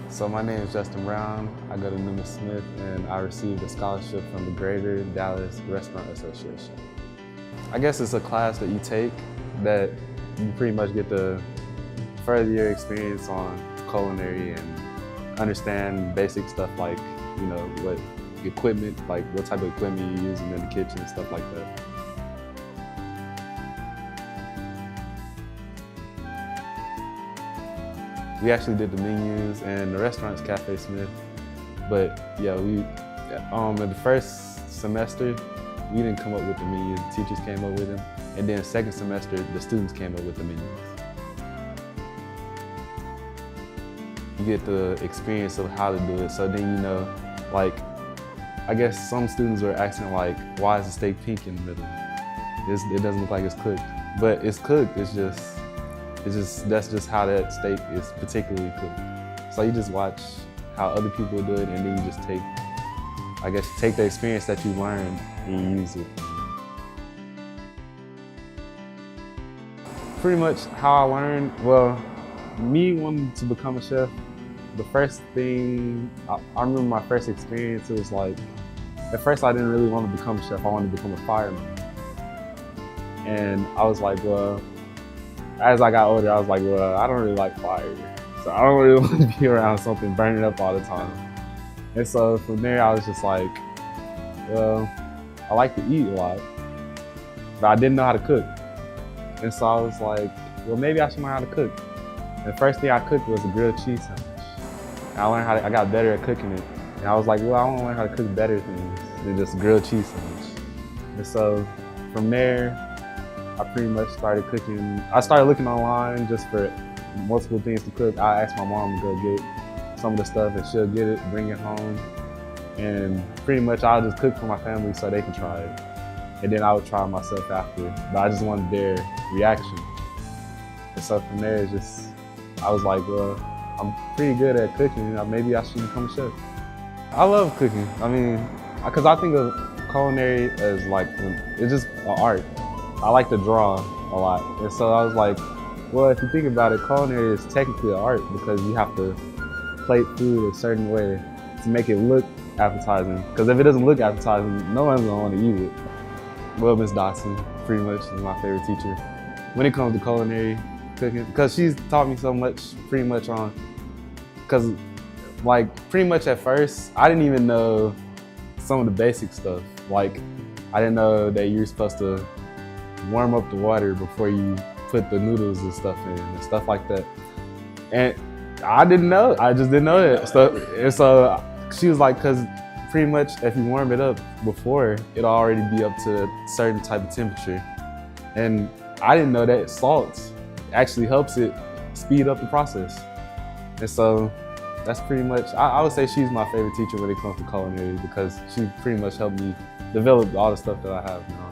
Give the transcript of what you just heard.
So my name is Justin Brown. I go to Newman Smith and I received a scholarship from the Greater Dallas Restaurant Association. I guess it's a class that you take that you pretty much get to further your experience on culinary and understand basic stuff like, what equipment, like what type of equipment you're using in the kitchen, stuff like that. We actually did the menus, and the restaurant's Café Smith. But yeah, in the first semester, we didn't come up with the menus. The teachers came up with them. And then second semester, the students came up with the menus. You get the experience of how to do it. So then, I guess some students were asking why is the steak pink in the middle? It doesn't look like it's cooked. But it's cooked, that's just how that steak is particularly cooked. So you just watch how other people do it, and then you just take the experience that you learned and you use it. Pretty much how I learned, me wanting to become a chef, the first thing, I remember my first experience, it was at first I didn't really want to become a chef, I wanted to become a fireman. And I was like, as I got older, I was like, I don't really like fire. So I don't really want to be around something burning up all the time. And so from there, I was just like, I like to eat a lot, but I didn't know how to cook. And so I was like, maybe I should learn how to cook. And the first thing I cooked was a grilled cheese sandwich. And I got better at cooking it. And I was like, I want to learn how to cook better things than just grilled cheese sandwich. And so from there, I pretty much started cooking. I started looking online just for multiple things to cook. I asked my mom to go get some of the stuff and she'll get it, bring it home. And pretty much I'll just cook for my family so they can try it. And then I would try it myself after. But I just wanted their reaction. And so from there, I was like, I'm pretty good at cooking. Maybe I should become a chef. I love cooking. Because I think of culinary as it's just an art. I like to draw a lot. And so I was like, if you think about it, culinary is technically an art because you have to plate food a certain way to make it look appetizing. Because if it doesn't look appetizing, no one's gonna want to eat it. Miss Dodson pretty much is my favorite teacher when it comes to culinary cooking, because she's taught me so much pretty much on, because pretty much at first, I didn't even know some of the basic stuff. I didn't know that you're supposed to warm up the water before you put the noodles and stuff in and stuff like that. And I didn't know, I just didn't know that stuff. And so she was like, because pretty much if you warm it up before, it'll already be up to a certain type of temperature. And I didn't know that salt actually helps it speed up the process. And so that's pretty much, I would say she's my favorite teacher when it comes to culinary because she pretty much helped me develop all the stuff that I have now.